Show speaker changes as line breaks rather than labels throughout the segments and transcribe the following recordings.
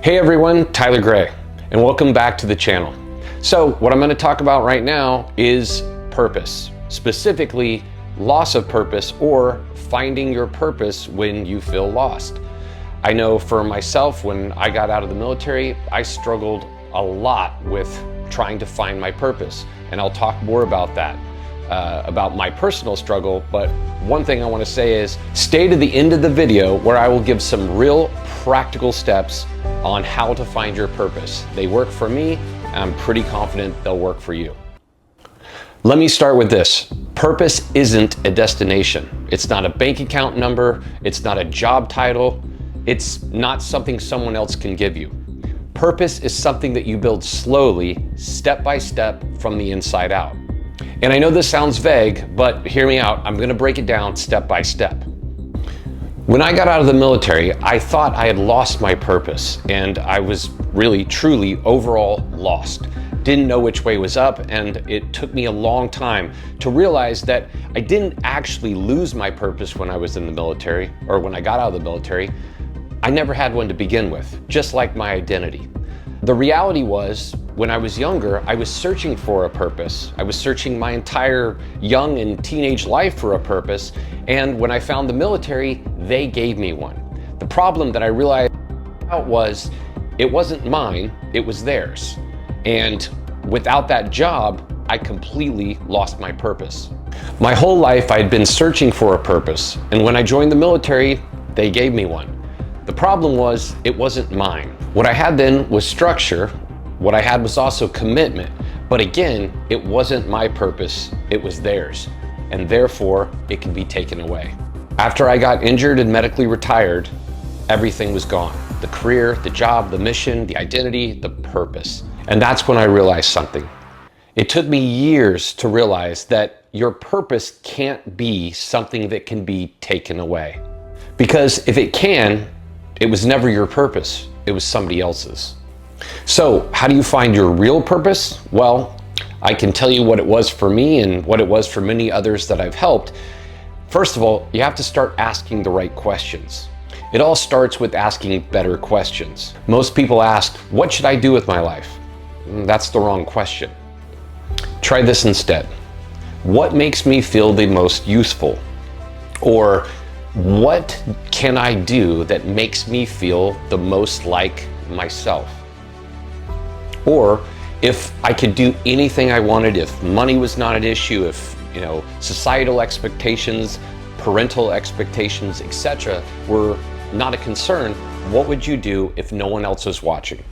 Hey everyone, Tyler Gray, and welcome back to the channel. So what I'm going to talk about right now is purpose, specifically loss of purpose or finding your purpose when you feel lost. I know for myself, when I got out of the military, I struggled a lot with trying to find my purpose, and I'll talk more about that, about my personal struggle. But one thing I want to say is stay to the end of the video where I will give some real practical steps on how to find your purpose. They work for me, and I'm pretty confident they'll work for you. Let me start with this. Purpose isn't a destination. It's not a bank account number. It's not a job title. It's not something someone else can give you. Purpose is something that you build slowly, step by step, from the inside out. And I know this sounds vague, but hear me out. I'm gonna break it down step by step. When I got out of the military, I thought I had lost my purpose, and I was really, truly overall lost. Didn't know which way was up, and it took me a long time to realize that I didn't actually lose my purpose when I was in the military, or when I got out of the military. I never had one to begin with, just like my identity. The reality was, when I was younger, I was searching for a purpose. I was searching my entire young and teenage life for a purpose, and when I found the military, they gave me one. The problem that I realized was it wasn't mine, it was theirs. And without that job, I completely lost my purpose. My whole life I had been searching for a purpose, and when I joined the military, they gave me one. The problem was it wasn't mine. What I had then was structure. What I had was also commitment. But again, it wasn't my purpose, it was theirs. And therefore, it could be taken away. After I got injured and medically retired, everything was gone. The career, the job, the mission, the identity, the purpose. And that's when I realized something. It took me years to realize that your purpose can't be something that can be taken away. Because if it can, it was never your purpose, it was somebody else's. So how do you find your real purpose? Well, I can tell you what it was for me and what it was for many others that I've helped. First of all, you have to start asking the right questions. It all starts with asking better questions. Most people ask, what should I do with my life? That's the wrong question. Try this instead. What makes me feel the most useful? Or what can I do that makes me feel the most like myself? Or if I could do anything I wanted, if money was not an issue, if societal expectations, parental expectations, etc. were not a concern, what would you do if no one else was watching?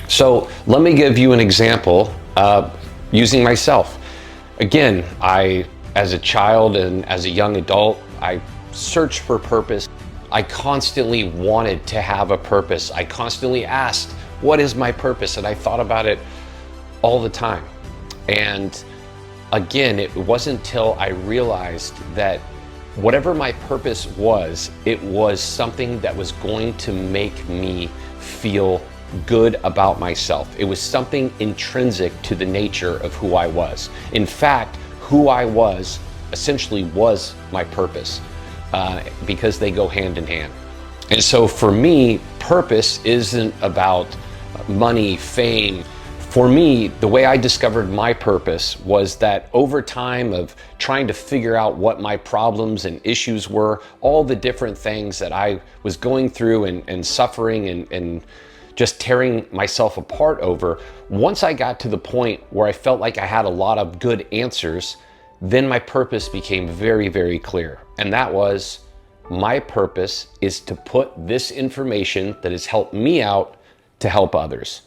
So let me give you an example using myself. Again, as a child and as a young adult, I searched for purpose. I constantly wanted to have a purpose. I constantly asked, what is my purpose? And I thought about it all the time. And again, it wasn't until I realized that whatever my purpose was, it was something that was going to make me feel good about myself. It was something intrinsic to the nature of who I was. In fact, who I was essentially was my purpose, because they go hand in hand. And so for me, purpose isn't about money, fame. For me, the way I discovered my purpose was that over time of trying to figure out what my problems and issues were, all the different things that I was going through and suffering and just tearing myself apart over, once I got to the point where I felt like I had a lot of good answers, then my purpose became very, very clear. And that was, my purpose is to put this information that has helped me out to help others.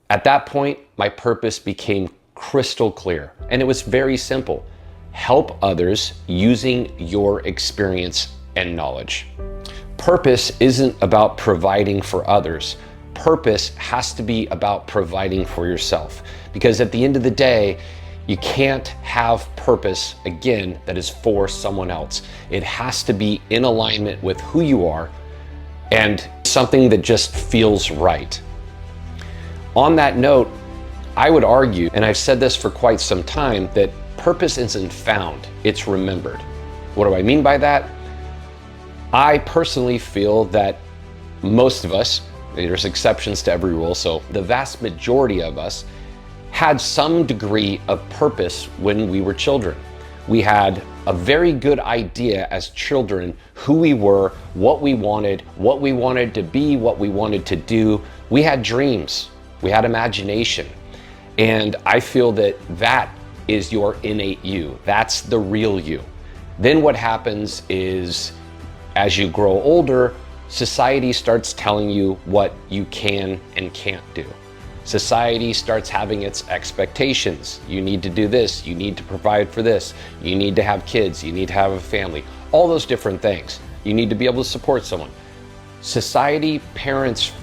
At that point, my purpose became crystal clear, and it was very simple. Help others using your experience and knowledge. Purpose isn't about providing for others. Purpose has to be about providing for yourself, because at the end of the day, you can't have purpose, again, that is for someone else. It has to be in alignment with who you are and something that just feels right. On that note, I would argue, and I've said this for quite some time, that purpose isn't found, it's remembered. What do I mean by that? I personally feel that most of us, There's exceptions to every rule. So the vast majority of us had some degree of purpose when we were children. We had a very good idea as children who we were, what we wanted to be, what we wanted to do. We had dreams, we had imagination. And I feel that that is your innate you. That's the real you. Then what happens is, as you grow older, society starts telling you what you can and can't do. Society starts having its expectations. You need to do this, you need to provide for this, you need to have kids, you need to have a family, all those different things. You need to be able to support someone. Society, parents,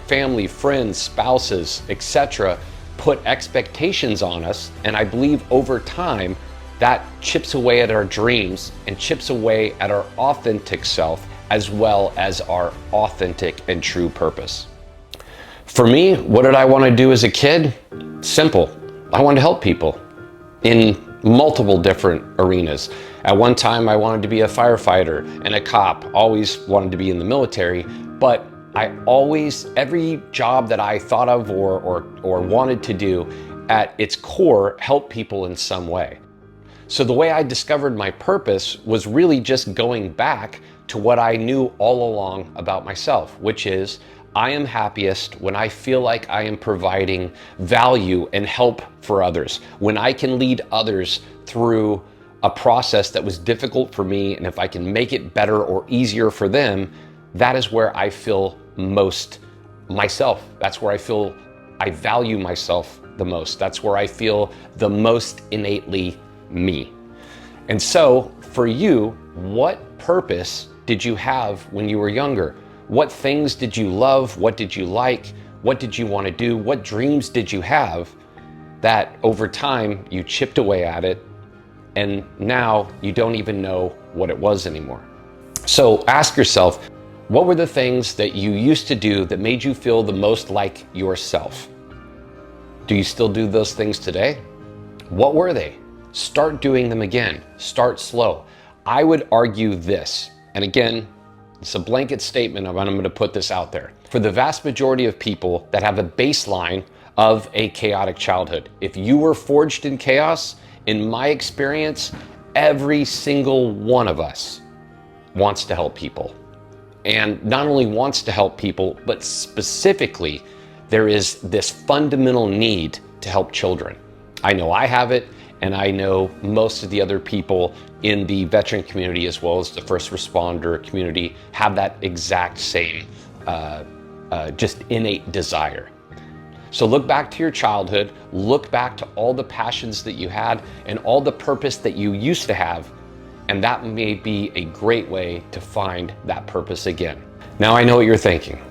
family, friends, spouses, etc., put expectations on us, and I believe over time that chips away at our dreams and chips away at our authentic self, as well as our authentic and true purpose. For me, what did I want to do as a kid? Simple. I wanted to help people in multiple different arenas. At one time, I wanted to be a firefighter and a cop, always wanted to be in the military, but I always, every job that I thought of or wanted to do, at its core, help people in some way. So the way I discovered my purpose was really just going back to what I knew all along about myself, which is I am happiest when I feel like I am providing value and help for others, when I can lead others through a process that was difficult for me, and if I can make it better or easier for them, that is where I feel most myself. That's where I feel I value myself the most. That's where I feel the most innately me. And so for you, what purpose did you have when you were younger? What things did you love? What did you like? What did you want to do? What dreams did you have that over time you chipped away at it and now you don't even know what it was anymore? So ask yourself, what were the things that you used to do that made you feel the most like yourself? Do you still do those things today? What were they? Start doing them again. Start slow. I would argue this, and again, it's a blanket statement, but I'm going to put this out there. For the vast majority of people that have a baseline of a chaotic childhood, if you were forged in chaos, in my experience, every single one of us wants to help people. And not only wants to help people, but specifically, there is this fundamental need to help children. I know I have it, and I know most of the other people in the veteran community, as well as the first responder community, have that exact same just innate desire. So look back to your childhood, look back to all the passions that you had and all the purpose that you used to have, and that may be a great way to find that purpose again. Now I know what you're thinking.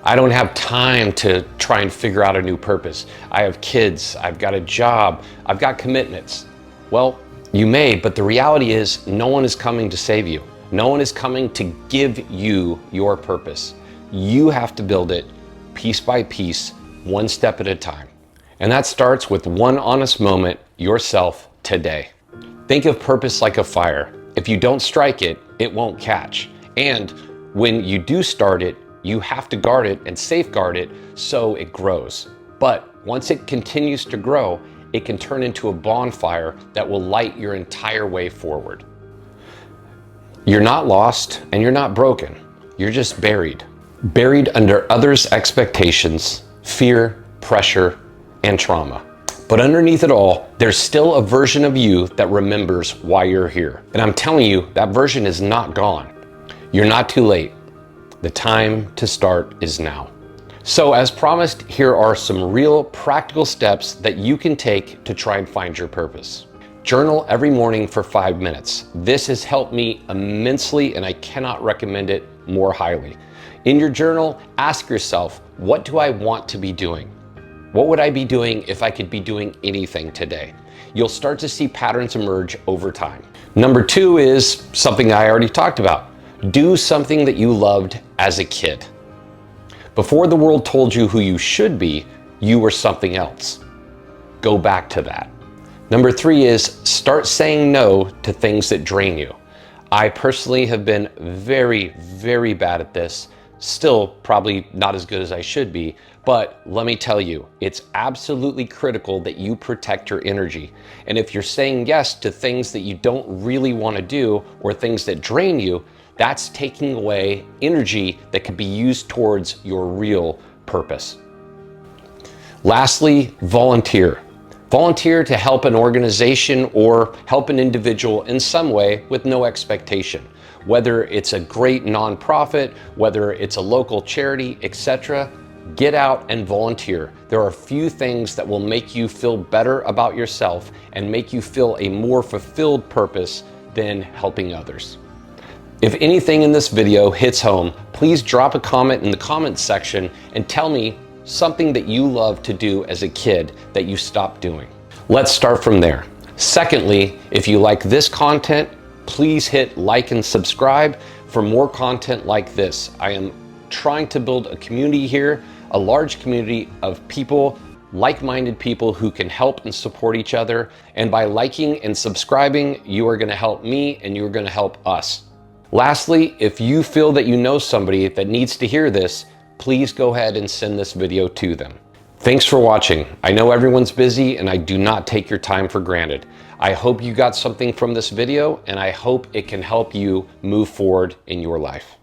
I don't have time to try and figure out a new purpose. I have kids, I've got a job, I've got commitments. Well, you may, but the reality is no one is coming to save you. No one is coming to give you your purpose. You have to build it piece by piece, one step at a time. And that starts with one honest moment yourself today. Think of purpose like a fire. If you don't strike it, it won't catch. And when you do start it, you have to guard it and safeguard it so it grows. But once it continues to grow, it can turn into a bonfire that will light your entire way forward. You're not lost and you're not broken. You're just buried. Buried under others' expectations, fear, pressure, and trauma. But underneath it all, there's still a version of you that remembers why you're here. And I'm telling you, that version is not gone. You're not too late. The time to start is now. So as promised, here are some real practical steps that you can take to try and find your purpose. Journal every morning for 5 minutes. This has helped me immensely and I cannot recommend it more highly. In your journal, ask yourself, what do I want to be doing? What would I be doing if I could be doing anything today? You'll start to see patterns emerge over time. Number 2 is something I already talked about. Do something that you loved as a kid. Before the world told you who you should be, you were something else. Go back to that. Number 3 is start saying no to things that drain you. I personally have been very, very bad at this. Still probably not as good as I should be, but let me tell you, it's absolutely critical that you protect your energy. And if you're saying yes to things that you don't really want to do or things that drain you, that's taking away energy that could be used towards your real purpose. Lastly, volunteer. Volunteer to help an organization or help an individual in some way with no expectation. Whether it's a great nonprofit, whether it's a local charity, etc., get out and volunteer. There are few things that will make you feel better about yourself and make you feel a more fulfilled purpose than helping others. If anything in this video hits home, please drop a comment in the comments section and tell me something that you loved to do as a kid that you stopped doing. Let's start from there. Secondly, if you like this content, please hit like and subscribe for more content like this. I am trying to build a community here, a large community of people, like-minded people who can help and support each other. And by liking and subscribing, you are going to help me and you're going to help us. Lastly, if you feel that you know somebody that needs to hear this, please go ahead and send this video to them. Thanks for watching. I know everyone's busy and I do not take your time for granted. I hope you got something from this video and I hope it can help you move forward in your life.